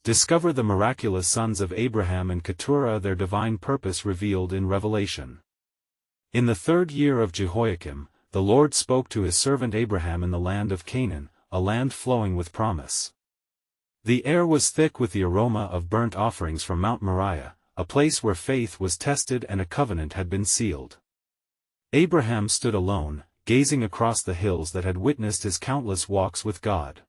Discover the miraculous sons of Abraham and Keturah, their divine purpose revealed in Revelation. In the 3rd year of Jehoiakim, the Lord spoke to his servant Abraham in the land of Canaan, a land flowing with promise. The air was thick with the aroma of burnt offerings from Mount Moriah, a place where faith was tested and a covenant had been sealed. Abraham stood alone, gazing across the hills that had witnessed his countless walks with God.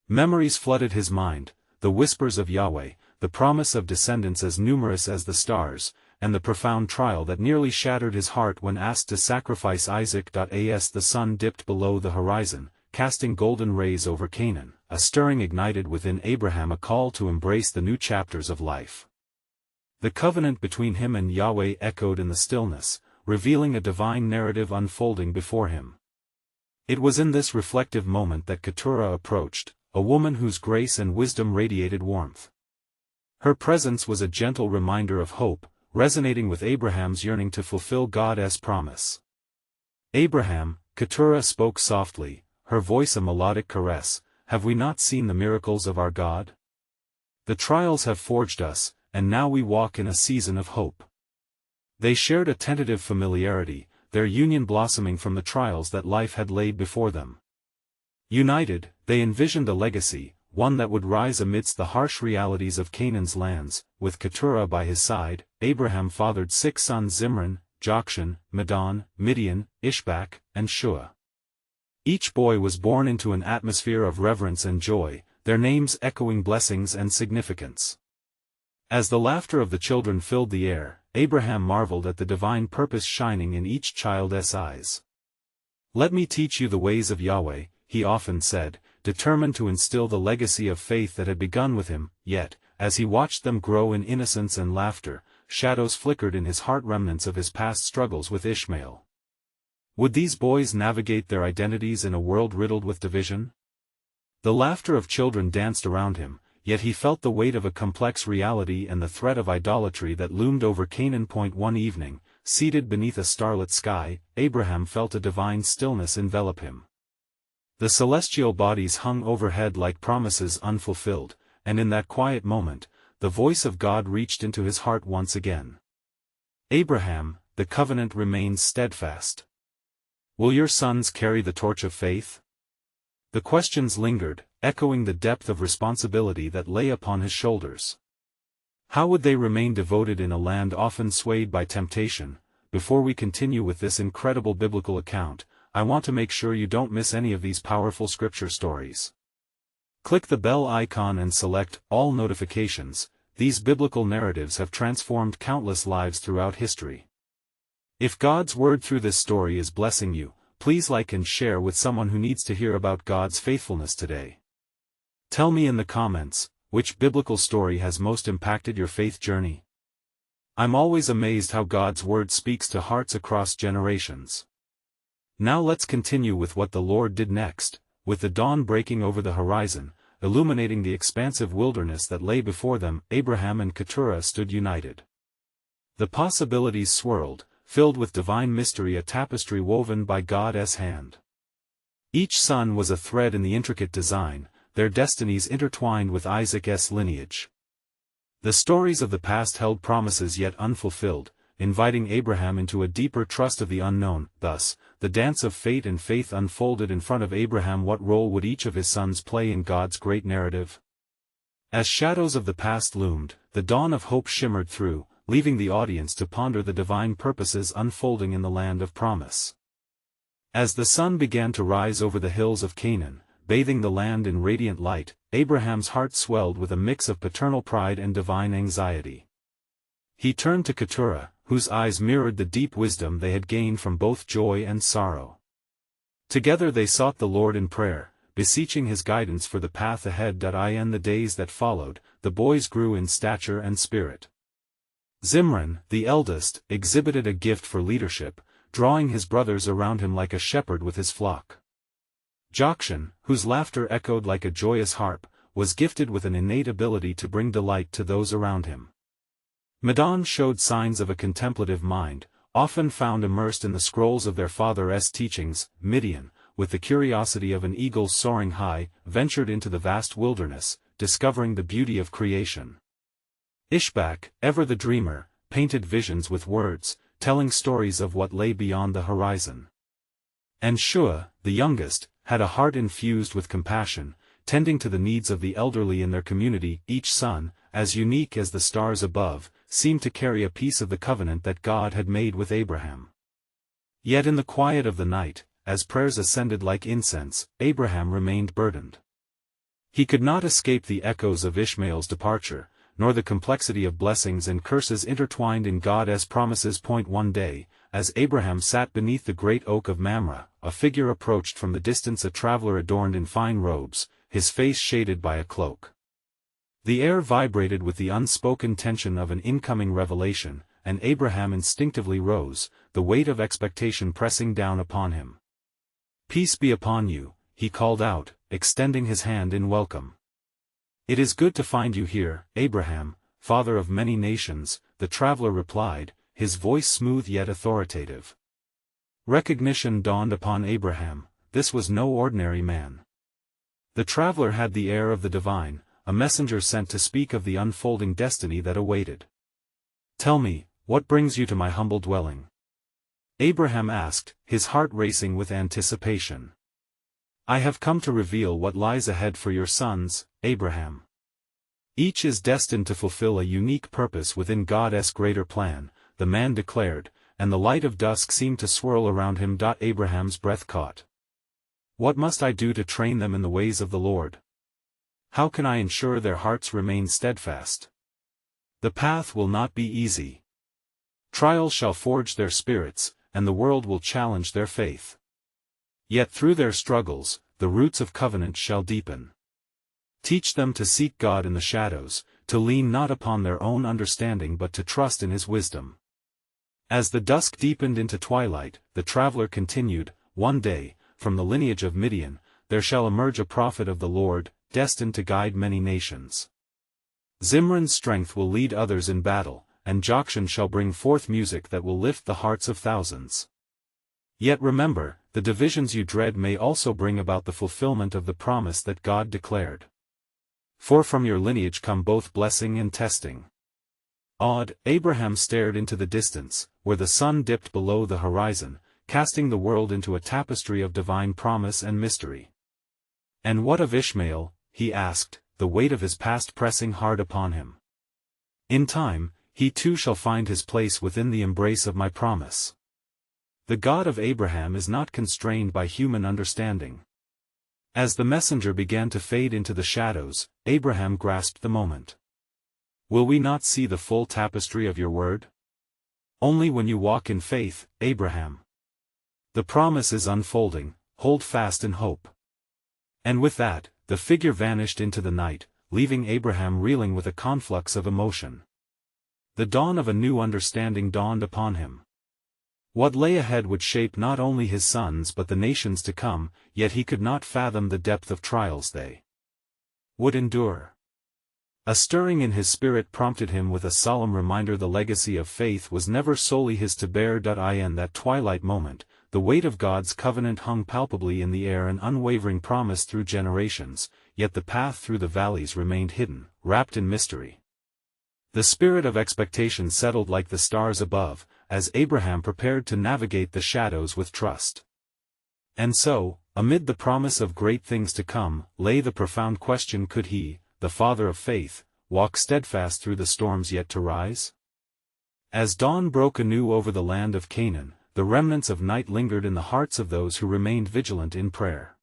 Memories flooded his mind, the whispers of Yahweh, the promise of descendants as numerous as the stars, and the profound trial that nearly shattered his heart when asked to sacrifice Isaac. As the sun dipped below the horizon, casting golden rays over Canaan, a stirring ignited within Abraham, a call to embrace the new chapters of life. The covenant between him and Yahweh echoed in the stillness, revealing a divine narrative unfolding before him. It was in this reflective moment that Keturah approached, a woman whose grace and wisdom radiated warmth. Her presence was a gentle reminder of hope, resonating with Abraham's yearning to fulfill God's promise. "Abraham," Keturah spoke softly, her voice a melodic caress, "have we not seen the miracles of our God? The trials have forged us, and now we walk in a season of hope." They shared a tentative familiarity, their union blossoming from the trials that life had laid before them. United, they envisioned a legacy, one that would rise amidst the harsh realities of Canaan's lands. With Keturah by his side, Abraham fathered 6 sons: Zimran, Jokshan, Medan, Midian, Ishbak, and Shua. Each boy was born into an atmosphere of reverence and joy, their names echoing blessings and significance. As the laughter of the children filled the air, Abraham marveled at the divine purpose shining in each child's eyes. "Let me teach you the ways of Yahweh," he often said, determined to instill the legacy of faith that had begun with him. Yet, as he watched them grow in innocence and laughter, shadows flickered in his heart, remnants of his past struggles with Ishmael. Would these boys navigate their identities in a world riddled with division? The laughter of children danced around him, yet he felt the weight of a complex reality and the threat of idolatry that loomed over Canaan. One evening, seated beneath a starlit sky, Abraham felt a divine stillness envelop him. The celestial bodies hung overhead like promises unfulfilled, and in that quiet moment, the voice of God reached into his heart once again. "Abraham, the covenant remains steadfast. Will your sons carry the torch of faith?" The questions lingered, echoing the depth of responsibility that lay upon his shoulders. How would they remain devoted in a land often swayed by temptation? Before we continue with this incredible biblical account, I want to make sure you don't miss any of these powerful scripture stories. Click the bell icon and select all notifications. These biblical narratives have transformed countless lives throughout history. If God's word through this story is blessing you, please like and share with someone who needs to hear about God's faithfulness today. Tell me in the comments, which biblical story has most impacted your faith journey? I'm always amazed how God's word speaks to hearts across generations. Now let's continue with what the Lord did next. With the dawn breaking over the horizon, illuminating the expansive wilderness that lay before them, Abraham and Keturah stood united. The possibilities swirled, filled with divine mystery, a tapestry woven by God's hand. Each son was a thread in the intricate design, their destinies intertwined with Isaac's lineage. The stories of the past held promises yet unfulfilled, inviting Abraham into a deeper trust of the unknown. Thus, the dance of fate and faith unfolded in front of Abraham. What role would each of his sons play in God's great narrative? As shadows of the past loomed, the dawn of hope shimmered through, leaving the audience to ponder the divine purposes unfolding in the land of promise. As the sun began to rise over the hills of Canaan, bathing the land in radiant light, Abraham's heart swelled with a mix of paternal pride and divine anxiety. He turned to Keturah, whose eyes mirrored the deep wisdom they had gained from both joy and sorrow. Together they sought the Lord in prayer, beseeching his guidance for the path ahead. In the days that followed, the boys grew in stature and spirit. Zimran, the eldest, exhibited a gift for leadership, drawing his brothers around him like a shepherd with his flock. Jokshan, whose laughter echoed like a joyous harp, was gifted with an innate ability to bring delight to those around him. Medan showed signs of a contemplative mind, often found immersed in the scrolls of their father's teachings. Midian, with the curiosity of an eagle soaring high, ventured into the vast wilderness, discovering the beauty of creation. Ishbak, ever the dreamer, painted visions with words, telling stories of what lay beyond the horizon. And Shua, the youngest, had a heart infused with compassion, tending to the needs of the elderly in their community. Each son, as unique as the stars above, seemed to carry a piece of the covenant that God had made with Abraham. Yet in the quiet of the night, as prayers ascended like incense, Abraham remained burdened. He could not escape the echoes of Ishmael's departure, nor the complexity of blessings and curses intertwined in God's promises. One day, as Abraham sat beneath the great oak of Mamre, a figure approached from the distance, a traveler adorned in fine robes, his face shaded by a cloak. The air vibrated with the unspoken tension of an incoming revelation, and Abraham instinctively rose, the weight of expectation pressing down upon him. "Peace be upon you," he called out, extending his hand in welcome. "It is good to find you here, Abraham, father of many nations," the traveler replied, his voice smooth yet authoritative. Recognition dawned upon Abraham. This was no ordinary man. The traveler had the air of the divine, a messenger sent to speak of the unfolding destiny that awaited. "Tell me, what brings you to my humble dwelling?" Abraham asked, his heart racing with anticipation. "I have come to reveal what lies ahead for your sons, Abraham. Each is destined to fulfill a unique purpose within God's greater plan," the man declared, and the light of dusk seemed to swirl around him. Abraham's breath caught. "What must I do to train them in the ways of the Lord? How can I ensure their hearts remain steadfast? The path will not be easy. Trials shall forge their spirits, and the world will challenge their faith. Yet through their struggles, the roots of covenant shall deepen. Teach them to seek God in the shadows, to lean not upon their own understanding but to trust in His wisdom." As the dusk deepened into twilight, the traveler continued, "One day, from the lineage of Midian, there shall emerge a prophet of the Lord, destined to guide many nations. Zimran's strength will lead others in battle, and Jokshan shall bring forth music that will lift the hearts of thousands. Yet remember, the divisions you dread may also bring about the fulfillment of the promise that God declared. For from your lineage come both blessing and testing." Awed, Abraham stared into the distance, where the sun dipped below the horizon, casting the world into a tapestry of divine promise and mystery. "And what of Ishmael?" he asked, the weight of his past pressing hard upon him. "In time, he too shall find his place within the embrace of my promise. The God of Abraham is not constrained by human understanding." As the messenger began to fade into the shadows, Abraham grasped the moment. "Will we not see the full tapestry of your word? Only when you walk in faith, Abraham. The promise is unfolding, hold fast in hope." And with that, the figure vanished into the night, leaving Abraham reeling with a conflux of emotion. The dawn of a new understanding dawned upon him. What lay ahead would shape not only his sons but the nations to come, yet he could not fathom the depth of trials they would endure. A stirring in his spirit prompted him with a solemn reminder the legacy of faith was never solely his to bear. In that twilight moment, the weight of God's covenant hung palpably in the air, an unwavering promise through generations, yet the path through the valleys remained hidden, wrapped in mystery. The spirit of expectation settled like the stars above, as Abraham prepared to navigate the shadows with trust. And so, amid the promise of great things to come, lay the profound question: could he, the father of faith, walk steadfast through the storms yet to rise? As dawn broke anew over the land of Canaan, the remnants of night lingered in the hearts of those who remained vigilant in prayer.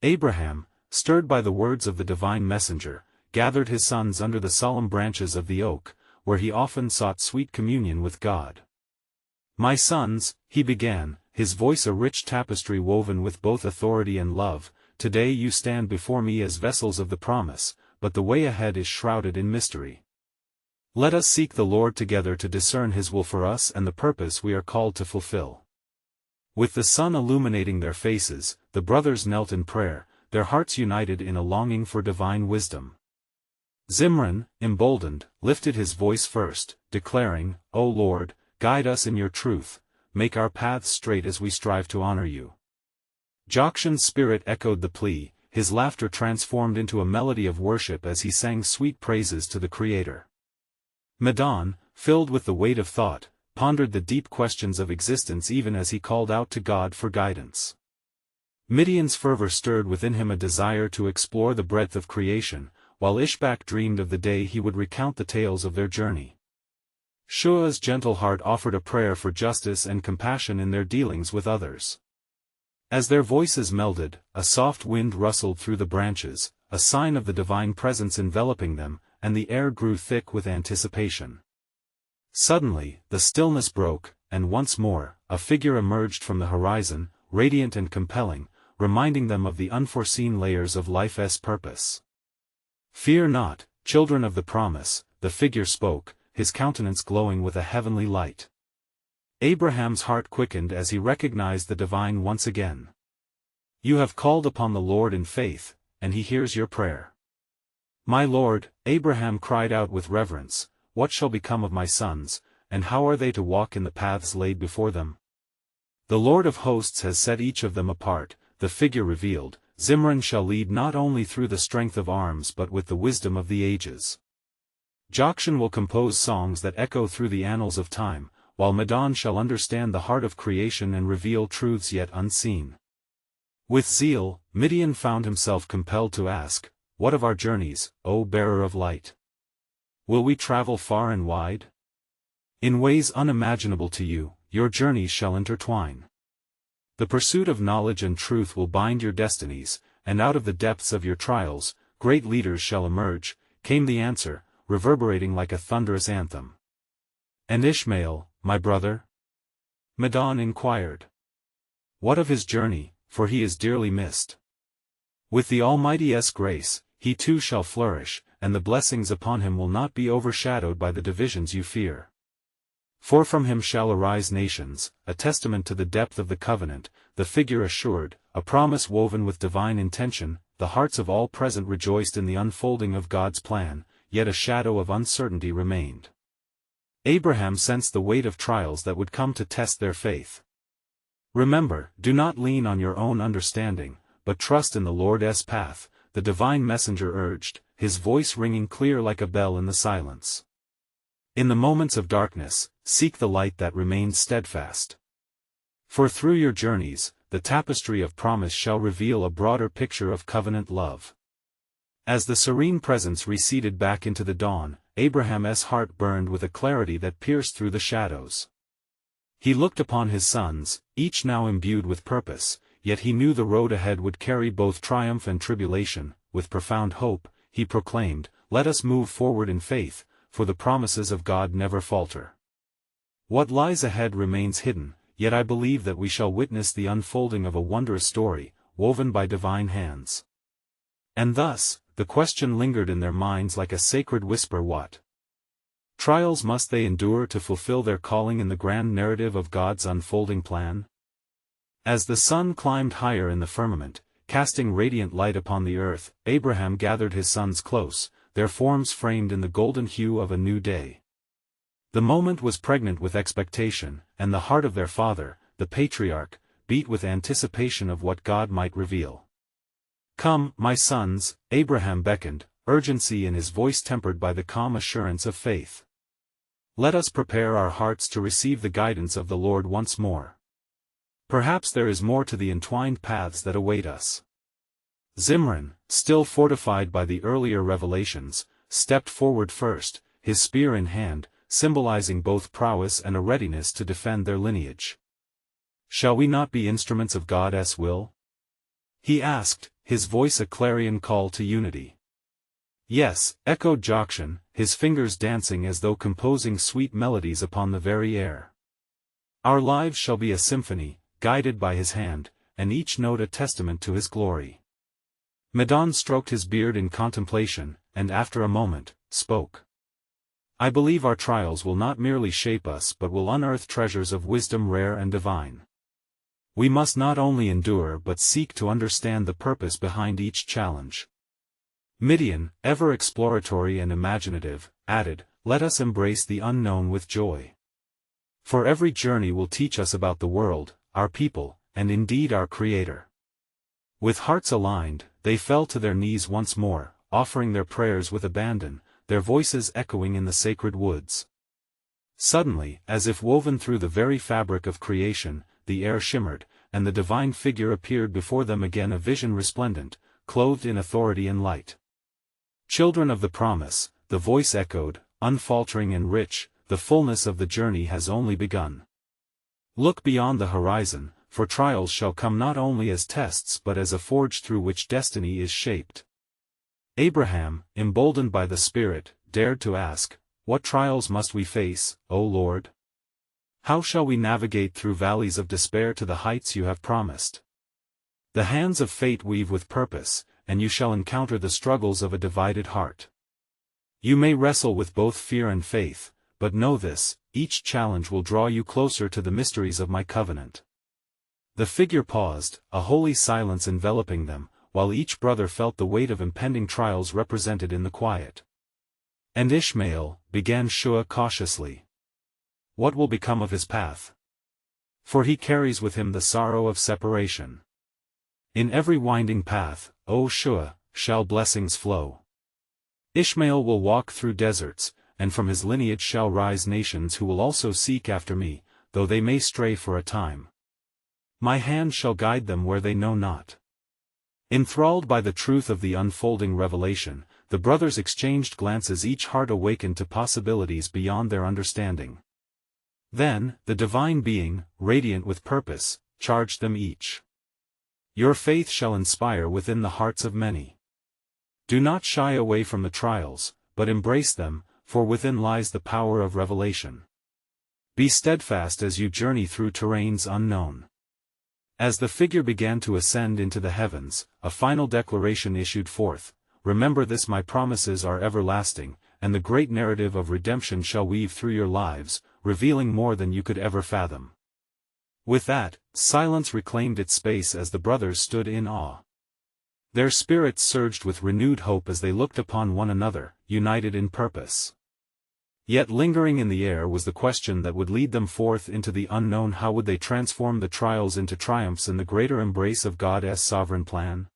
Abraham, stirred by the words of the divine messenger, gathered his sons under the solemn branches of the oak, where he often sought sweet communion with God. "My sons," he began, his voice a rich tapestry woven with both authority and love, "today you stand before me as vessels of the promise, but the way ahead is shrouded in mystery. Let us seek the Lord together to discern His will for us and the purpose we are called to fulfill." With the sun illuminating their faces, the brothers knelt in prayer, their hearts united in a longing for divine wisdom. Zimran, emboldened, lifted his voice first, declaring, "O Lord, guide us in your truth, make our paths straight as we strive to honor you." Jokshan's spirit echoed the plea, his laughter transformed into a melody of worship as he sang sweet praises to the Creator. Midian, filled with the weight of thought, pondered the deep questions of existence even as he called out to God for guidance. Midian's fervor stirred within him a desire to explore the breadth of creation, while Ishbak dreamed of the day he would recount the tales of their journey. Shua's gentle heart offered a prayer for justice and compassion in their dealings with others. As their voices melded, a soft wind rustled through the branches, a sign of the divine presence enveloping them, and the air grew thick with anticipation. Suddenly, the stillness broke, and once more, a figure emerged from the horizon, radiant and compelling, reminding them of the unforeseen layers of life's purpose. "Fear not, children of the promise," the figure spoke, his countenance glowing with a heavenly light. Abraham's heart quickened as he recognized the divine once again. "You have called upon the Lord in faith, and he hears your prayer." "My Lord," Abraham cried out with reverence, "what shall become of my sons, and how are they to walk in the paths laid before them?" "The Lord of hosts has set each of them apart," the figure revealed. "Zimran shall lead not only through the strength of arms but with the wisdom of the ages. Jokshan will compose songs that echo through the annals of time, while Midian shall understand the heart of creation and reveal truths yet unseen." With zeal, Midian found himself compelled to ask, "What of our journeys, O bearer of light? Will we travel far and wide? In ways unimaginable to you, your journeys shall intertwine. The pursuit of knowledge and truth will bind your destinies, and out of the depths of your trials, great leaders shall emerge," came the answer, reverberating like a thunderous anthem. "And Ishmael, my brother?" Midian inquired. "What of his journey, for he is dearly missed?" "With the Almighty's grace, he too shall flourish, and the blessings upon him will not be overshadowed by the divisions you fear. For from him shall arise nations, a testament to the depth of the covenant," the figure assured, a promise woven with divine intention. The hearts of all present rejoiced in the unfolding of God's plan, yet a shadow of uncertainty remained. Abraham sensed the weight of trials that would come to test their faith. "Remember, do not lean on your own understanding, but trust in the Lord's path," the divine messenger urged, his voice ringing clear like a bell in the silence. "In the moments of darkness, seek the light that remains steadfast. For through your journeys, the tapestry of promise shall reveal a broader picture of covenant love." As the serene presence receded back into the dawn, Abraham's heart burned with a clarity that pierced through the shadows. He looked upon his sons, each now imbued with purpose, yet he knew the road ahead would carry both triumph and tribulation. With profound hope, he proclaimed, "Let us move forward in faith, for the promises of God never falter. What lies ahead remains hidden, yet I believe that we shall witness the unfolding of a wondrous story, woven by divine hands." And thus, the question lingered in their minds like a sacred whisper: what trials must they endure to fulfill their calling in the grand narrative of God's unfolding plan? As the sun climbed higher in the firmament, casting radiant light upon the earth, Abraham gathered his sons close, their forms framed in the golden hue of a new day. The moment was pregnant with expectation, and the heart of their father, the patriarch, beat with anticipation of what God might reveal. "Come, my sons," Abraham beckoned, urgency in his voice tempered by the calm assurance of faith. "Let us prepare our hearts to receive the guidance of the Lord once more. Perhaps there is more to the entwined paths that await us." Zimran, still fortified by the earlier revelations, stepped forward first, his spear in hand, symbolizing both prowess and a readiness to defend their lineage. "Shall we not be instruments of God's will?" he asked, his voice a clarion call to unity. "Yes," echoed Jokshan, his fingers dancing as though composing sweet melodies upon the very air. "Our lives shall be a symphony, guided by his hand, and each note a testament to his glory." Midian stroked his beard in contemplation, and after a moment, spoke. "I believe our trials will not merely shape us but will unearth treasures of wisdom rare and divine. We must not only endure but seek to understand the purpose behind each challenge." Midian, ever exploratory and imaginative, added, "Let us embrace the unknown with joy. For every journey will teach us about the world, our people, and indeed our Creator." With hearts aligned, they fell to their knees once more, offering their prayers with abandon, their voices echoing in the sacred woods. Suddenly, as if woven through the very fabric of creation, the air shimmered, and the divine figure appeared before them again, a vision resplendent, clothed in authority and light. Children of the promise, the voice echoed, unfaltering and rich, the fullness of the journey has only begun. Look beyond the horizon, for trials shall come not only as tests but as a forge through which destiny is shaped. Abraham, emboldened by the Spirit, dared to ask, "What trials must we face, O Lord? How shall we navigate through valleys of despair to the heights you have promised?" The hands of fate weave with purpose, and you shall encounter the struggles of a divided heart. You may wrestle with both fear and faith, but know this, each challenge will draw you closer to the mysteries of my covenant. The figure paused, a holy silence enveloping them, while each brother felt the weight of impending trials represented in the quiet. "And Ishmael," began Shua cautiously. "What will become of his path? For he carries with him the sorrow of separation. In every winding path, O Shua, shall blessings flow. Ishmael will walk through deserts, and from his lineage shall rise nations who will also seek after me, though they may stray for a time. My hand shall guide them where they know not." Enthralled by the truth of the unfolding revelation, the brothers exchanged glances, each heart awakened to possibilities beyond their understanding. Then, the divine being, radiant with purpose, charged them each. "Your faith shall inspire within the hearts of many. Do not shy away from the trials, but embrace them, for within lies the power of revelation. Be steadfast as you journey through terrains unknown." As the figure began to ascend into the heavens, a final declaration issued forth: "Remember this, my promises are everlasting, and the great narrative of redemption shall weave through your lives, revealing more than you could ever fathom." With that, silence reclaimed its space as the brothers stood in awe. Their spirits surged with renewed hope as they looked upon one another, united in purpose. Yet lingering in the air was the question that would lead them forth into the unknown: how would they transform the trials into triumphs in the greater embrace of God's sovereign plan?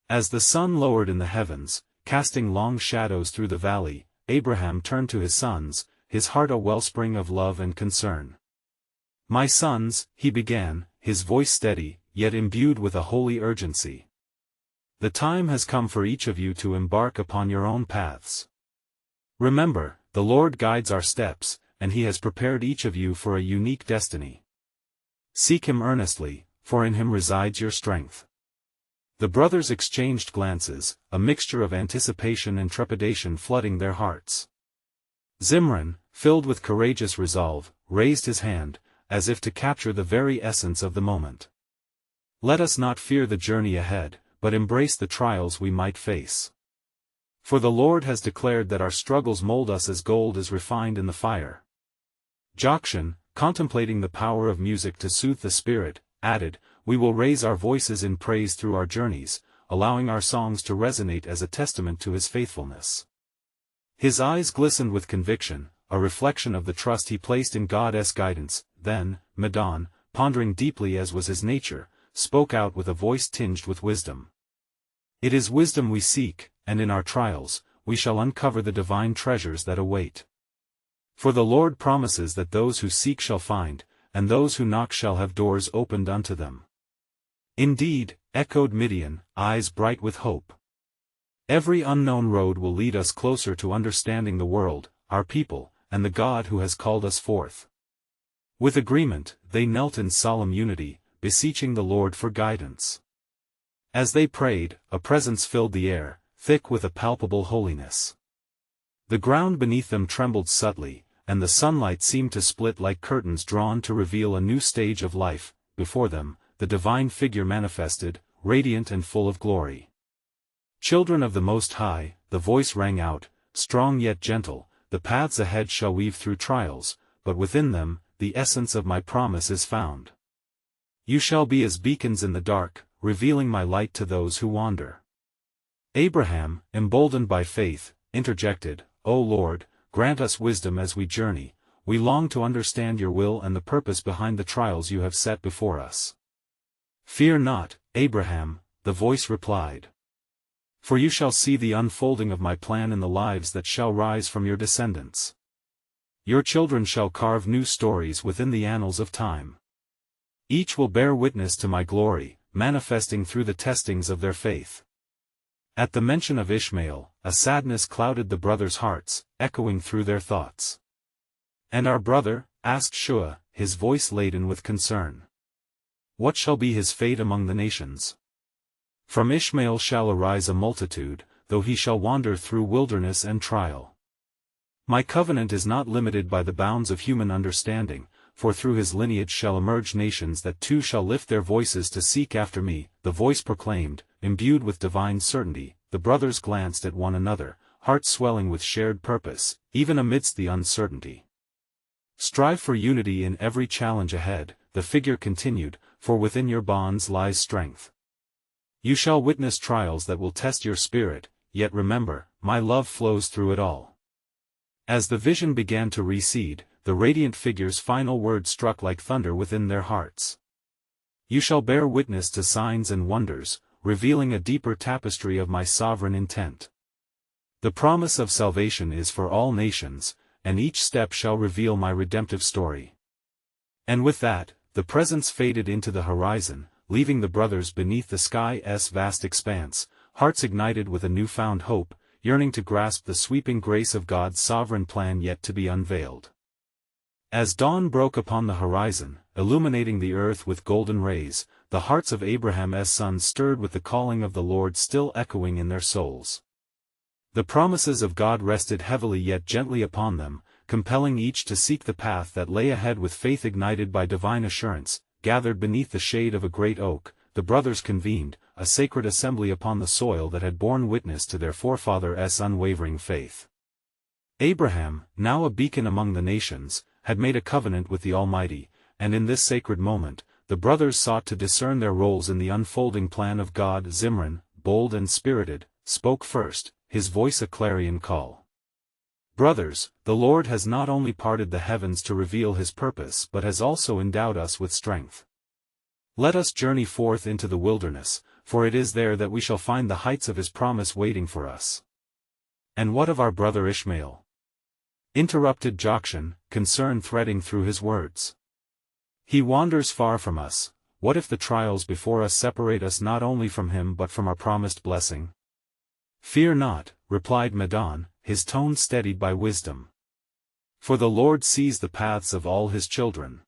As the sun lowered in the heavens, casting long shadows through the valley, Abraham turned to his sons, his heart a wellspring of love and concern. "My sons," he began, his voice steady, yet imbued with a holy urgency. "The time has come for each of you to embark upon your own paths. Remember, the Lord guides our steps, and He has prepared each of you for a unique destiny. Seek Him earnestly, for in Him resides your strength." The brothers exchanged glances, a mixture of anticipation and trepidation flooding their hearts. Zimran, filled with courageous resolve, raised his hand, as if to capture the very essence of the moment. "Let us not fear the journey ahead, but embrace the trials we might face. For the Lord has declared that our struggles mold us as gold is refined in the fire." Jokshan, contemplating the power of music to soothe the spirit, added, "We will raise our voices in praise through our journeys, allowing our songs to resonate as a testament to His faithfulness." His eyes glistened with conviction, a reflection of the trust he placed in God's guidance. Then, Medan, pondering deeply as was his nature, spoke out with a voice tinged with wisdom. "It is wisdom we seek, and in our trials, we shall uncover the divine treasures that await. For the Lord promises that those who seek shall find, and those who knock shall have doors opened unto them." "Indeed," echoed Midian, eyes bright with hope. "Every unknown road will lead us closer to understanding the world, our people, and the God who has called us forth." With agreement, they knelt in solemn unity, beseeching the Lord for guidance. As they prayed, a presence filled the air, thick with a palpable holiness. The ground beneath them trembled subtly, and the sunlight seemed to split like curtains drawn to reveal a new stage of life. Before them, the divine figure manifested, radiant and full of glory. "Children of the Most High," the voice rang out, strong yet gentle, "the paths ahead shall weave through trials, but within them, the essence of my promise is found. You shall be as beacons in the dark, revealing my light to those who wander." Abraham, emboldened by faith, interjected, "O Lord, grant us wisdom as we journey. We long to understand your will and the purpose behind the trials you have set before us." "Fear not, Abraham," the voice replied. For you shall see the unfolding of my plan in the lives that shall rise from your descendants. Your children shall carve new stories within the annals of time. Each will bear witness to my glory, manifesting through the testings of their faith. At the mention of Ishmael, a sadness clouded the brothers' hearts, echoing through their thoughts. And our brother? Asked Shua, his voice laden with concern. What shall be his fate among the nations? From Ishmael shall arise a multitude, though he shall wander through wilderness and trial. My covenant is not limited by the bounds of human understanding, for through his lineage shall emerge nations that too shall lift their voices to seek after me, the voice proclaimed, imbued with divine certainty. The brothers glanced at one another, hearts swelling with shared purpose, even amidst the uncertainty. Strive for unity in every challenge ahead, the figure continued, for within your bonds lies strength. You shall witness trials that will test your spirit, yet remember, my love flows through it all. As the vision began to recede, the radiant figure's final words struck like thunder within their hearts. You shall bear witness to signs and wonders, revealing a deeper tapestry of my sovereign intent. The promise of salvation is for all nations, and each step shall reveal my redemptive story. And with that, the presence faded into the horizon, leaving the brothers beneath the sky's vast expanse, hearts ignited with a newfound hope, yearning to grasp the sweeping grace of God's sovereign plan yet to be unveiled. As dawn broke upon the horizon, illuminating the earth with golden rays, the hearts of Abraham's sons stirred with the calling of the Lord still echoing in their souls. The promises of God rested heavily yet gently upon them, compelling each to seek the path that lay ahead with faith ignited by divine assurance. Gathered beneath the shade of a great oak, the brothers convened, a sacred assembly upon the soil that had borne witness to their forefathers' unwavering faith. Abraham, now a beacon among the nations, had made a covenant with the Almighty, and in this sacred moment, the brothers sought to discern their roles in the unfolding plan of God. Zimran, bold and spirited, spoke first, his voice a clarion call. Brothers, the Lord has not only parted the heavens to reveal his purpose but has also endowed us with strength. Let us journey forth into the wilderness, for it is there that we shall find the heights of his promise waiting for us. And what of our brother Ishmael? Interrupted Jokshan, concern threading through his words. He wanders far from us. What if the trials before us separate us not only from him but from our promised blessing? Fear not, replied Medan, his tone steadied by wisdom. For the Lord sees the paths of all his children.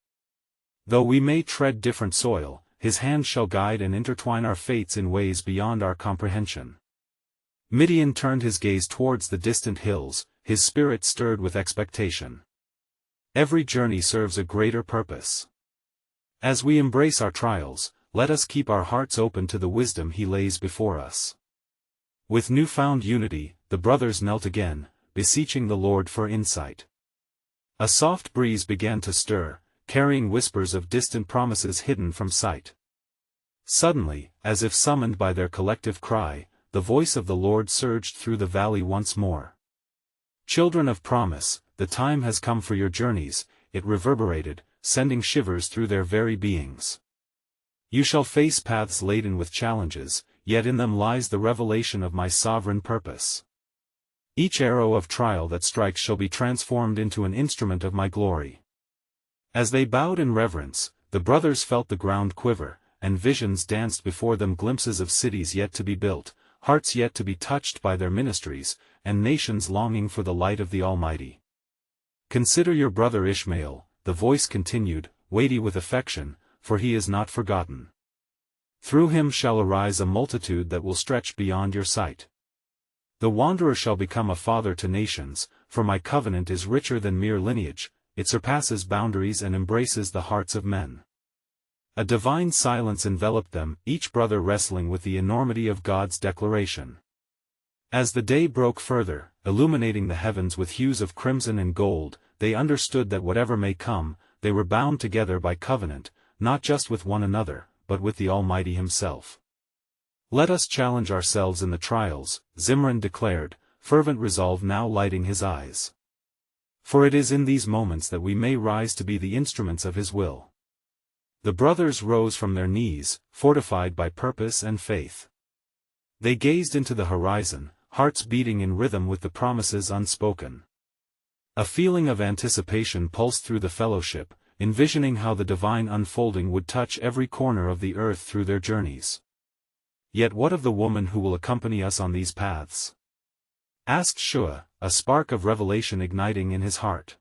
Though we may tread different soil, his hand shall guide and intertwine our fates in ways beyond our comprehension. Midian turned his gaze towards the distant hills, his spirit stirred with expectation. Every journey serves a greater purpose. As we embrace our trials, let us keep our hearts open to the wisdom he lays before us. With newfound unity, the brothers knelt again, beseeching the Lord for insight. A soft breeze began to stir, carrying whispers of distant promises hidden from sight. Suddenly, as if summoned by their collective cry, the voice of the Lord surged through the valley once more. Children of promise, the time has come for your journeys, it reverberated, sending shivers through their very beings. You shall face paths laden with challenges, yet in them lies the revelation of my sovereign purpose. Each arrow of trial that strikes shall be transformed into an instrument of my glory. As they bowed in reverence, the brothers felt the ground quiver, and visions danced before them, glimpses of cities yet to be built, hearts yet to be touched by their ministries, and nations longing for the light of the Almighty. Consider your brother Ishmael, the voice continued, weighty with affection, for he is not forgotten. Through him shall arise a multitude that will stretch beyond your sight. The wanderer shall become a father to nations, for my covenant is richer than mere lineage, it surpasses boundaries and embraces the hearts of men. A divine silence enveloped them, each brother wrestling with the enormity of God's declaration. As the day broke further, illuminating the heavens with hues of crimson and gold, they understood that whatever may come, they were bound together by covenant, not just with one another, but with the Almighty himself. Let us challenge ourselves in the trials, Zimran declared, fervent resolve now lighting his eyes. For it is in these moments that we may rise to be the instruments of his will. The brothers rose from their knees, fortified by purpose and faith. They gazed into the horizon, hearts beating in rhythm with the promises unspoken. A feeling of anticipation pulsed through the fellowship, envisioning how the divine unfolding would touch every corner of the earth through their journeys. "Yet what of the woman who will accompany us on these paths?" asked Shua, a spark of revelation igniting in his heart.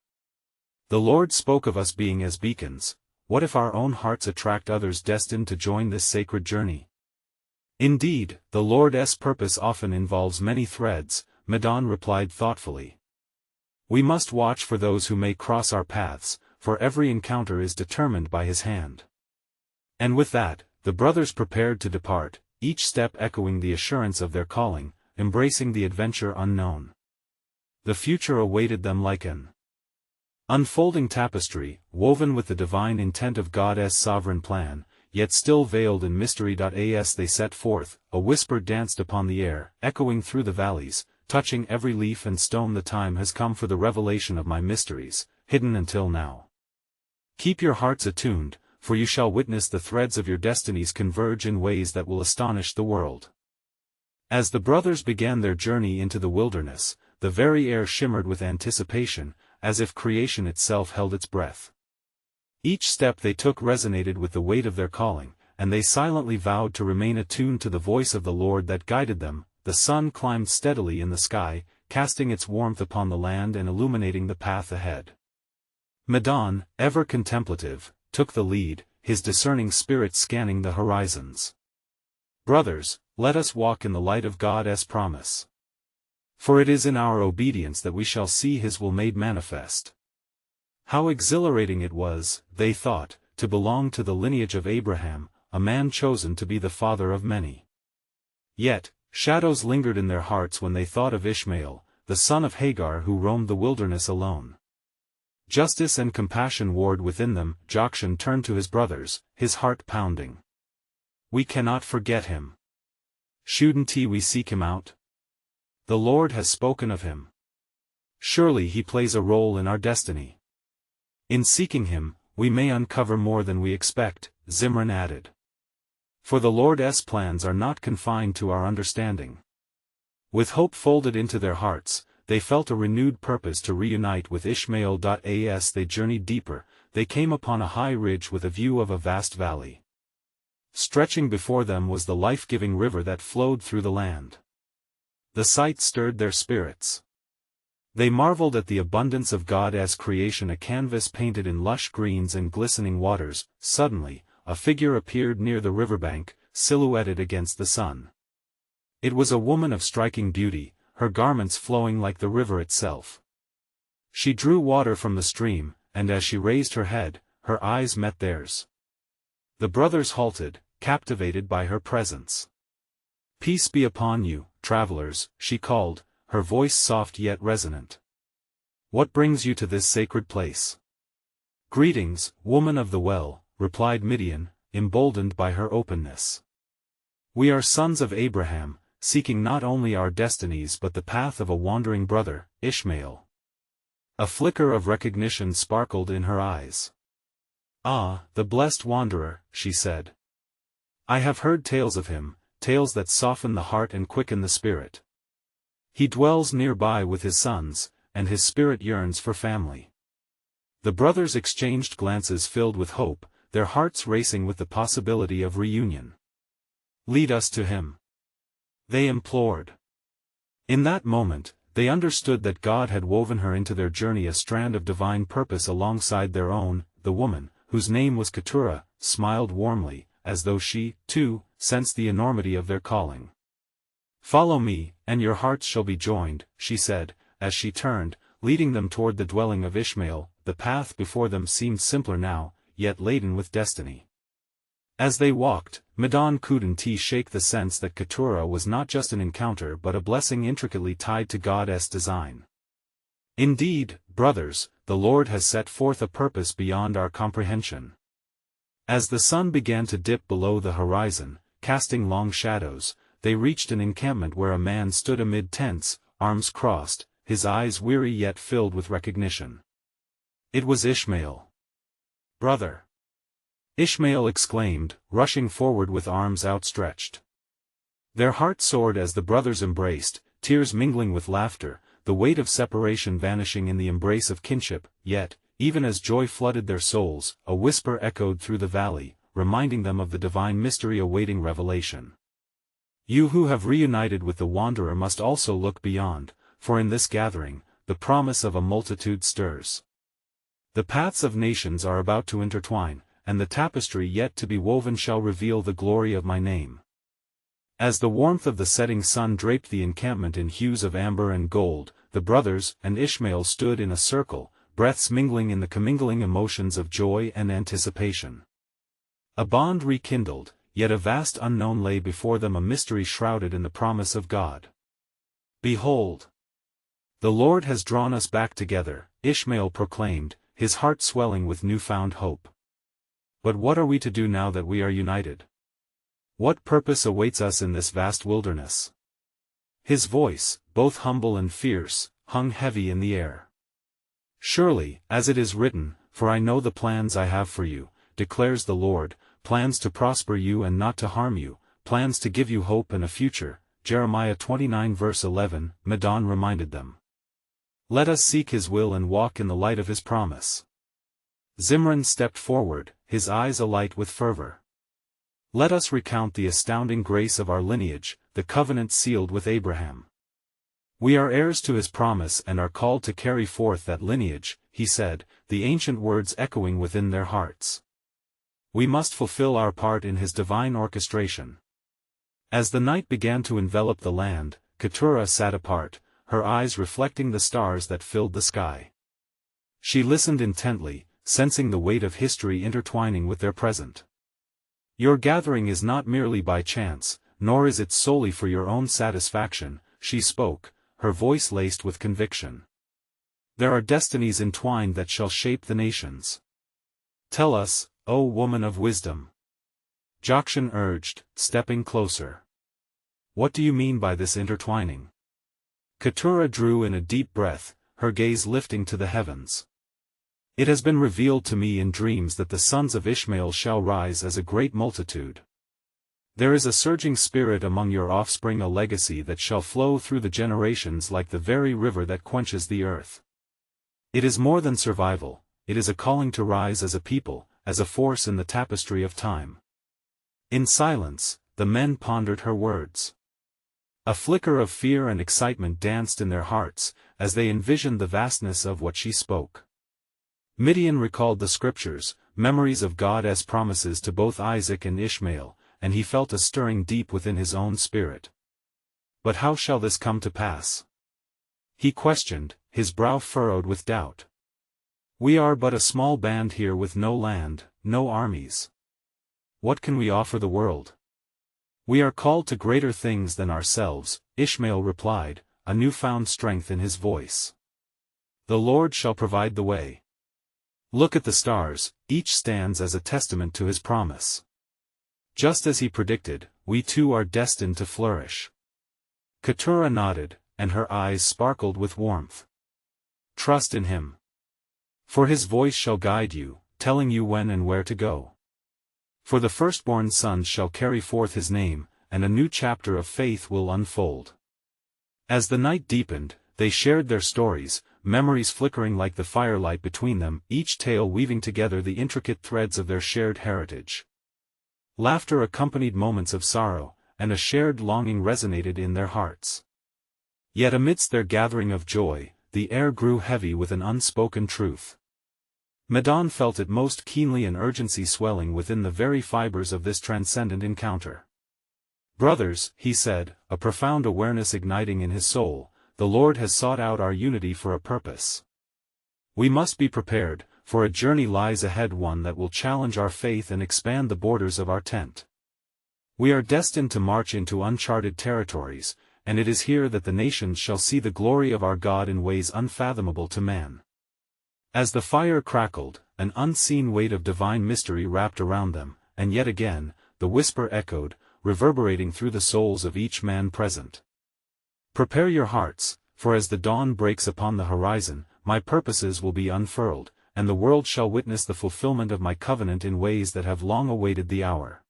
"The Lord spoke of us being as beacons. What if our own hearts attract others destined to join this sacred journey?" "Indeed, the Lord's purpose often involves many threads," Medan replied thoughtfully. "We must watch for those who may cross our paths, for every encounter is determined by his hand." And with that, the brothers prepared to depart, each step echoing the assurance of their calling, embracing the adventure unknown. The future awaited them like an unfolding tapestry, woven with the divine intent of God's sovereign plan, yet still veiled in mystery. As they set forth, a whisper danced upon the air, echoing through the valleys, touching every leaf and stone. "The time has come for the revelation of my mysteries, hidden until now. Keep your hearts attuned, for you shall witness the threads of your destinies converge in ways that will astonish the world." As the brothers began their journey into the wilderness, the very air shimmered with anticipation, as if creation itself held its breath. Each step they took resonated with the weight of their calling, and they silently vowed to remain attuned to the voice of the Lord that guided them. The sun climbed steadily in the sky, casting its warmth upon the land and illuminating the path ahead. Medan, ever contemplative, took the lead, his discerning spirit scanning the horizons. "Brothers, let us walk in the light of God's promise. For it is in our obedience that we shall see his will made manifest." How exhilarating it was, they thought, to belong to the lineage of Abraham, a man chosen to be the father of many. Yet, shadows lingered in their hearts when they thought of Ishmael, the son of Hagar who roamed the wilderness alone. Justice and compassion warred within them. Jokshan turned to his brothers, his heart pounding. "We cannot forget him. Shouldn't we seek him out? The Lord has spoken of him. Surely he plays a role in our destiny. In seeking him, we may uncover more than we expect," Zimran added. "For the Lord's plans are not confined to our understanding." With hope folded into their hearts, they felt a renewed purpose to reunite with Ishmael. As they journeyed deeper, they came upon a high ridge with a view of a vast valley. Stretching before them was the life-giving river that flowed through the land. The sight stirred their spirits. They marveled at the abundance of God's creation, a canvas painted in lush greens and glistening waters. Suddenly, a figure appeared near the riverbank, silhouetted against the sun. It was a woman of striking beauty, her garments flowing like the river itself. She drew water from the stream, and as she raised her head, her eyes met theirs. The brothers halted, captivated by her presence. "Peace be upon you, travelers," she called, her voice soft yet resonant. "What brings you to this sacred place?" "Greetings, woman of the well," replied Midian, emboldened by her openness. "We are sons of Abraham, seeking not only our destinies but the path of a wandering brother, Ishmael." A flicker of recognition sparkled in her eyes. "Ah, the blessed wanderer," she said. "I have heard tales of him, tales that soften the heart and quicken the spirit. He dwells nearby with his sons, and his spirit yearns for family." The brothers exchanged glances filled with hope, their hearts racing with the possibility of reunion. "Lead us to him," they implored. In that moment, they understood that God had woven her into their journey, a strand of divine purpose alongside their own. The woman, whose name was Keturah, smiled warmly, as though she, too, sensed the enormity of their calling. "Follow me, and your hearts shall be joined," she said, as she turned, leading them toward the dwelling of Ishmael. The path before them seemed simpler now, yet laden with destiny. As they walked, Medan couldn't shake the sense that Keturah was not just an encounter but a blessing intricately tied to God's design. "Indeed, brothers, the Lord has set forth a purpose beyond our comprehension." As the sun began to dip below the horizon, casting long shadows, they reached an encampment where a man stood amid tents, arms crossed, his eyes weary yet filled with recognition. It was Ishmael. "Brother!" Ishmael exclaimed, rushing forward with arms outstretched. Their hearts soared as the brothers embraced, tears mingling with laughter, the weight of separation vanishing in the embrace of kinship, yet, even as joy flooded their souls, a whisper echoed through the valley, reminding them of the divine mystery awaiting revelation. You who have reunited with the wanderer must also look beyond, for in this gathering, the promise of a multitude stirs. The paths of nations are about to intertwine, and the tapestry yet to be woven shall reveal the glory of my name. As the warmth of the setting sun draped the encampment in hues of amber and gold, the brothers and Ishmael stood in a circle, breaths mingling in the commingling emotions of joy and anticipation. A bond rekindled, yet a vast unknown lay before them, a mystery shrouded in the promise of God. Behold! The Lord has drawn us back together, Ishmael proclaimed, his heart swelling with newfound hope. But what are we to do now that we are united? What purpose awaits us in this vast wilderness? His voice, both humble and fierce, hung heavy in the air. Surely, as it is written, for I know the plans I have for you, declares the Lord, plans to prosper you and not to harm you, plans to give you hope and a future. Jeremiah 29 verse 11, Medan reminded them. Let us seek his will and walk in the light of his promise. Zimran stepped forward, his eyes alight with fervor. Let us recount the astounding grace of our lineage, the covenant sealed with Abraham. We are heirs to his promise and are called to carry forth that lineage, he said, the ancient words echoing within their hearts. We must fulfill our part in his divine orchestration. As the night began to envelop the land, Keturah sat apart, her eyes reflecting the stars that filled the sky. She listened intently, sensing the weight of history intertwining with their present. Your gathering is not merely by chance, nor is it solely for your own satisfaction, she spoke, her voice laced with conviction. There are destinies entwined that shall shape the nations. Tell us, O woman of wisdom. Jokshan urged, stepping closer. What do you mean by this intertwining? Keturah drew in a deep breath, her gaze lifting to the heavens. It has been revealed to me in dreams that the sons of Ishmael shall rise as a great multitude. There is a surging spirit among your offspring, a legacy that shall flow through the generations like the very river that quenches the earth. It is more than survival, it is a calling to rise as a people, as a force in the tapestry of time. In silence, the men pondered her words. A flicker of fear and excitement danced in their hearts, as they envisioned the vastness of what she spoke. Midian recalled the scriptures, memories of God's promises to both Isaac and Ishmael, and he felt a stirring deep within his own spirit. But how shall this come to pass? He questioned, his brow furrowed with doubt. We are but a small band here with no land, no armies. What can we offer the world? We are called to greater things than ourselves, Ishmael replied, a newfound strength in his voice. The Lord shall provide the way. Look at the stars, each stands as a testament to his promise. Just as he predicted, we too are destined to flourish. Keturah nodded, and her eyes sparkled with warmth. Trust in him. For his voice shall guide you, telling you when and where to go. For the firstborn sons shall carry forth his name, and a new chapter of faith will unfold. As the night deepened, they shared their stories, memories flickering like the firelight between them, each tale weaving together the intricate threads of their shared heritage. Laughter accompanied moments of sorrow, and a shared longing resonated in their hearts. Yet amidst their gathering of joy, the air grew heavy with an unspoken truth. Medan felt it most keenly, an urgency swelling within the very fibers of this transcendent encounter. Brothers, he said, a profound awareness igniting in his soul, the Lord has sought out our unity for a purpose. We must be prepared, for a journey lies ahead, one that will challenge our faith and expand the borders of our tent. We are destined to march into uncharted territories, and it is here that the nations shall see the glory of our God in ways unfathomable to man. As the fire crackled, an unseen weight of divine mystery wrapped around them, and yet again, the whisper echoed, reverberating through the souls of each man present. Prepare your hearts, for as the dawn breaks upon the horizon, my purposes will be unfurled, and the world shall witness the fulfillment of my covenant in ways that have long awaited the hour.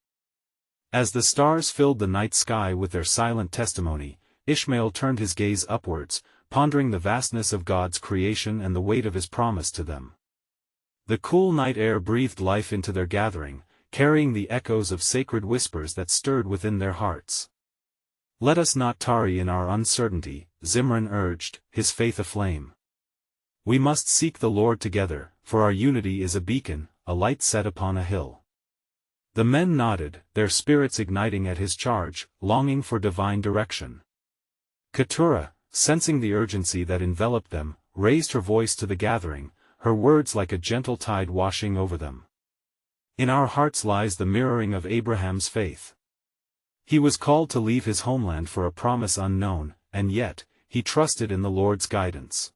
As the stars filled the night sky with their silent testimony, Ishmael turned his gaze upwards, pondering the vastness of God's creation and the weight of his promise to them. The cool night air breathed life into their gathering, carrying the echoes of sacred whispers that stirred within their hearts. "Let us not tarry in our uncertainty," Zimran urged, his faith aflame. "We must seek the Lord together, for our unity is a beacon, a light set upon a hill." The men nodded, their spirits igniting at his charge, longing for divine direction. Keturah, sensing the urgency that enveloped them, raised her voice to the gathering, her words like a gentle tide washing over them. "In our hearts lies the mirroring of Abraham's faith. He was called to leave his homeland for a promise unknown, and yet, he trusted in the Lord's guidance.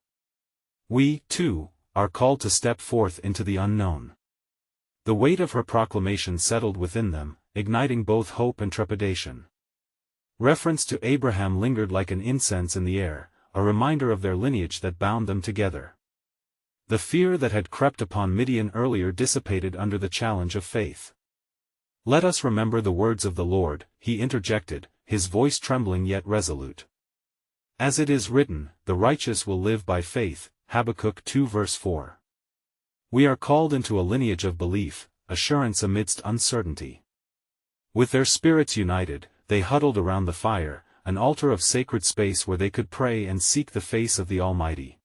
We, too, are called to step forth into the unknown." The weight of her proclamation settled within them, igniting both hope and trepidation. Reference to Abraham lingered like an incense in the air, a reminder of their lineage that bound them together. The fear that had crept upon Midian earlier dissipated under the challenge of faith. "Let us remember the words of the Lord," he interjected, his voice trembling yet resolute. "As it is written, the righteous will live by faith," Habakkuk 2 verse 4. We are called into a lineage of belief, assurance amidst uncertainty. With their spirits united, they huddled around the fire, an altar of sacred space where they could pray and seek the face of the Almighty.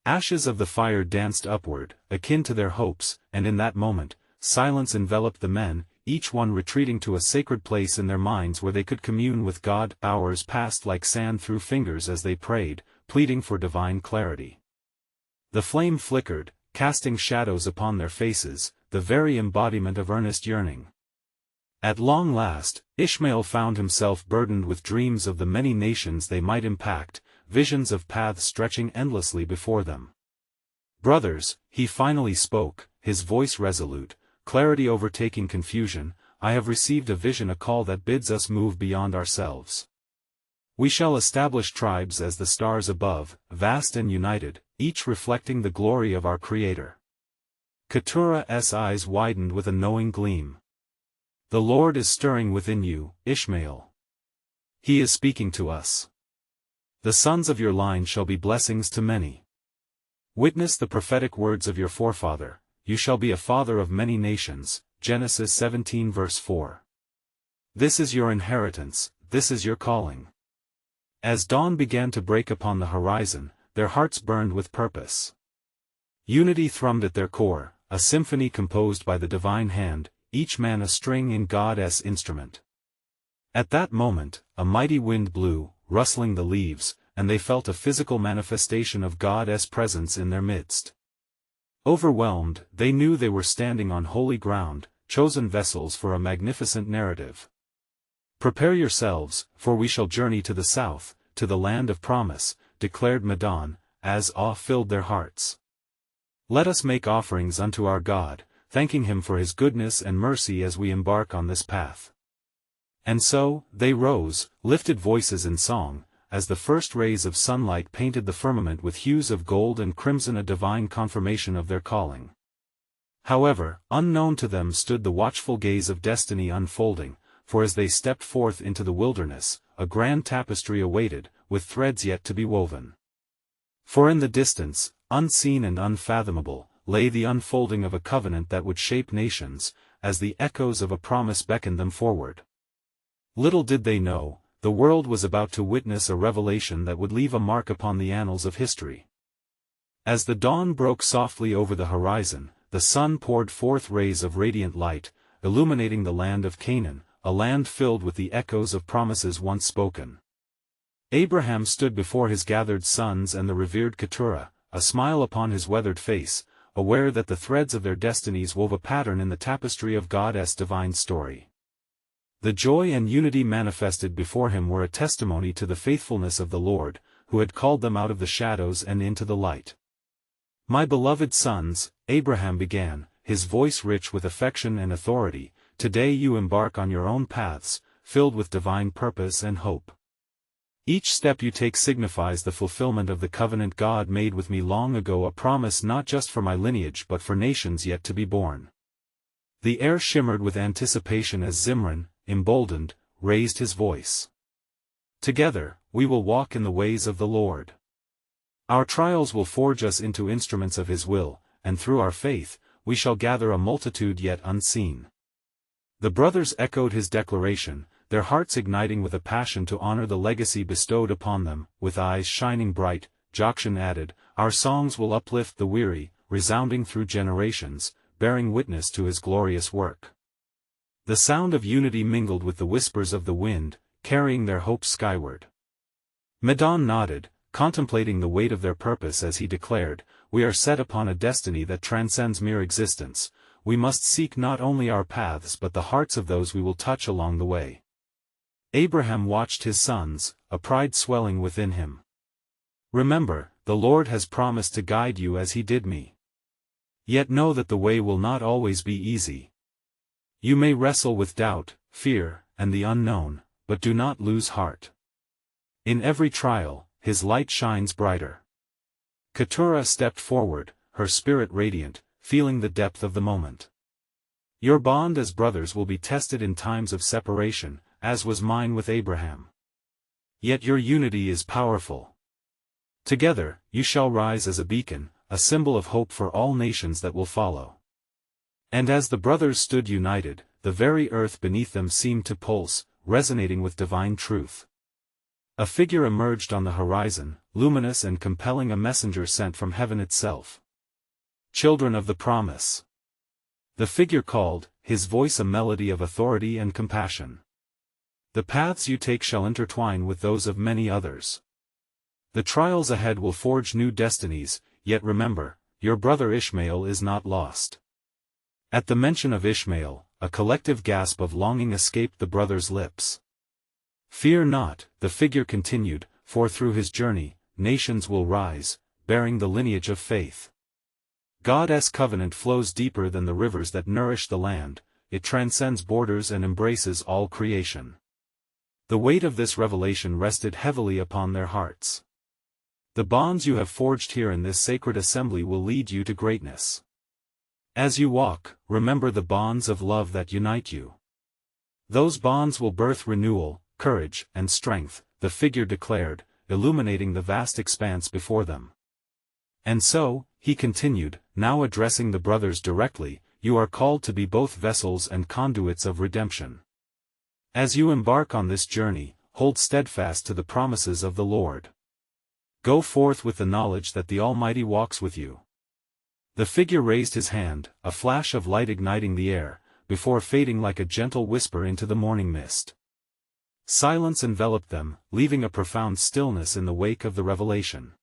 Ashes of the fire danced upward, akin to their hopes, and in that moment, silence enveloped the men, each one retreating to a sacred place in their minds where they could commune with God. Hours passed like sand through fingers as they prayed, pleading for divine clarity. The flame flickered, casting shadows upon their faces, the very embodiment of earnest yearning. At long last, Ishmael found himself burdened with dreams of the many nations they might impact, visions of paths stretching endlessly before them. "Brothers," he finally spoke, his voice resolute, clarity overtaking confusion, "I have received a vision, a call that bids us move beyond ourselves. We shall establish tribes as the stars above, vast and united, each reflecting the glory of our Creator." Keturah's eyes widened with a knowing gleam. "The Lord is stirring within you, Ishmael. He is speaking to us. The sons of your line shall be blessings to many. Witness the prophetic words of your forefather, you shall be a father of many nations, Genesis 17 verse 4. This is your inheritance, this is your calling." As dawn began to break upon the horizon, their hearts burned with purpose. Unity thrummed at their core, a symphony composed by the divine hand, each man a string in God's instrument. At that moment, a mighty wind blew, rustling the leaves, and they felt a physical manifestation of God's presence in their midst. Overwhelmed, they knew they were standing on holy ground, chosen vessels for a magnificent narrative. "Prepare yourselves, for we shall journey to the south, to the land of promise," declared Midian, as awe filled their hearts. "Let us make offerings unto our God, thanking him for his goodness and mercy as we embark on this path." And so, they rose, lifted voices in song, as the first rays of sunlight painted the firmament with hues of gold and crimson, a divine confirmation of their calling. However, unknown to them stood the watchful gaze of destiny unfolding, for as they stepped forth into the wilderness, a grand tapestry awaited, with threads yet to be woven. For in the distance, unseen and unfathomable, lay the unfolding of a covenant that would shape nations, as the echoes of a promise beckoned them forward. Little did they know, the world was about to witness a revelation that would leave a mark upon the annals of history. As the dawn broke softly over the horizon, the sun poured forth rays of radiant light, illuminating the land of Canaan, a land filled with the echoes of promises once spoken. Abraham stood before his gathered sons and the revered Keturah, a smile upon his weathered face, aware that the threads of their destinies wove a pattern in the tapestry of God's divine story. The joy and unity manifested before him were a testimony to the faithfulness of the Lord, who had called them out of the shadows and into the light. "My beloved sons," Abraham began, his voice rich with affection and authority, "today you embark on your own paths, filled with divine purpose and hope. Each step you take signifies the fulfillment of the covenant God made with me long ago, a promise not just for my lineage but for nations yet to be born. The air shimmered with anticipation as Zimran, emboldened, raised his voice. Together, we will walk in the ways of the Lord. Our trials will forge us into instruments of His will, and through our faith, we shall gather a multitude yet unseen. The brothers echoed his declaration, their hearts igniting with a passion to honor the legacy bestowed upon them. With eyes shining bright, Jokshan added, "Our songs will uplift the weary, resounding through generations, bearing witness to His glorious work." The sound of unity mingled with the whispers of the wind, carrying their hopes skyward. Medan nodded, contemplating the weight of their purpose as he declared, "We are set upon a destiny that transcends mere existence. We must seek not only our paths but the hearts of those we will touch along the way." Abraham watched his sons, a pride swelling within him. "Remember, the Lord has promised to guide you as He did me. Yet know that the way will not always be easy. You may wrestle with doubt, fear, and the unknown, but do not lose heart. In every trial, His light shines brighter." Keturah stepped forward, her spirit radiant, feeling the depth of the moment. "Your bond as brothers will be tested in times of separation, as was mine with Abraham. Yet your unity is powerful. Together, you shall rise as a beacon, a symbol of hope for all nations that will follow." And as the brothers stood united, the very earth beneath them seemed to pulse, resonating with divine truth. A figure emerged on the horizon, luminous and compelling, a messenger sent from heaven itself. "Children of the promise." The figure called, his voice a melody of authority and compassion. "The paths you take shall intertwine with those of many others. The trials ahead will forge new destinies, yet remember, your brother Ishmael is not lost." At the mention of Ishmael, a collective gasp of longing escaped the brothers' lips. "Fear not," the figure continued, "for through his journey, nations will rise, bearing the lineage of faith. God's covenant flows deeper than the rivers that nourish the land, it transcends borders and embraces all creation." The weight of this revelation rested heavily upon their hearts. "The bonds you have forged here in this sacred assembly will lead you to greatness. As you walk, remember the bonds of love that unite you. Those bonds will birth renewal, courage, and strength," the figure declared, illuminating the vast expanse before them. "And so," he continued, now addressing the brothers directly, "you are called to be both vessels and conduits of redemption. As you embark on this journey, hold steadfast to the promises of the Lord. Go forth with the knowledge that the Almighty walks with you." The figure raised his hand, a flash of light igniting the air, before fading like a gentle whisper into the morning mist. Silence enveloped them, leaving a profound stillness in the wake of the revelation.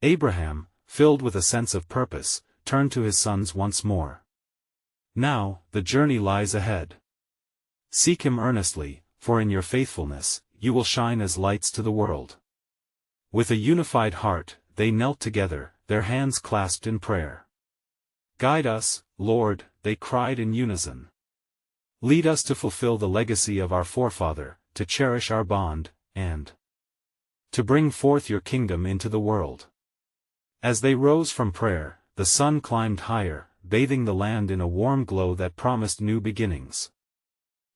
Abraham, filled with a sense of purpose, turned to his sons once more. "Now, the journey lies ahead. Seek Him earnestly, for in your faithfulness, you will shine as lights to the world." With a unified heart, they knelt together, their hands clasped in prayer. "Guide us, Lord," they cried in unison. "Lead us to fulfill the legacy of our forefather, to cherish our bond, and to bring forth your kingdom into the world." As they rose from prayer, the sun climbed higher, bathing the land in a warm glow that promised new beginnings.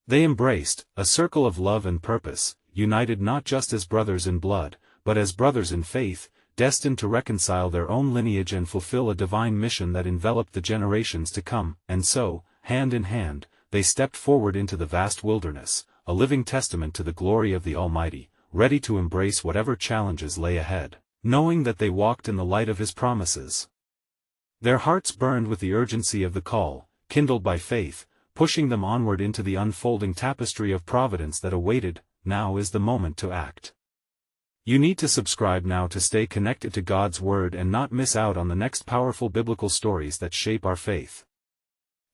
They embraced, a circle of love and purpose, united not just as brothers in blood, but as brothers in faith, destined to reconcile their own lineage and fulfill a divine mission that enveloped the generations to come. And so, hand in hand, they stepped forward into the vast wilderness, a living testament to the glory of the Almighty, ready to embrace whatever challenges lay ahead, knowing that they walked in the light of His promises. Their hearts burned with the urgency of the call, kindled by faith, pushing them onward into the unfolding tapestry of providence that awaited. Now is the moment to act. You need to subscribe now to stay connected to God's Word and not miss out on the next powerful biblical stories that shape our faith.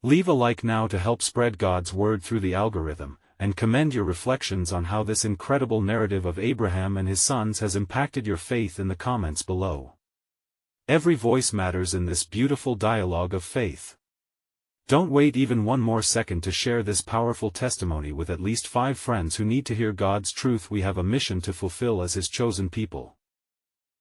Leave a like now to help spread God's Word through the algorithm, and commend your reflections on how this incredible narrative of Abraham and his sons has impacted your faith in the comments below. Every voice matters in this beautiful dialogue of faith. Don't wait even one more second to share this powerful testimony with at least 5 friends who need to hear God's truth. We have a mission to fulfill as His chosen people.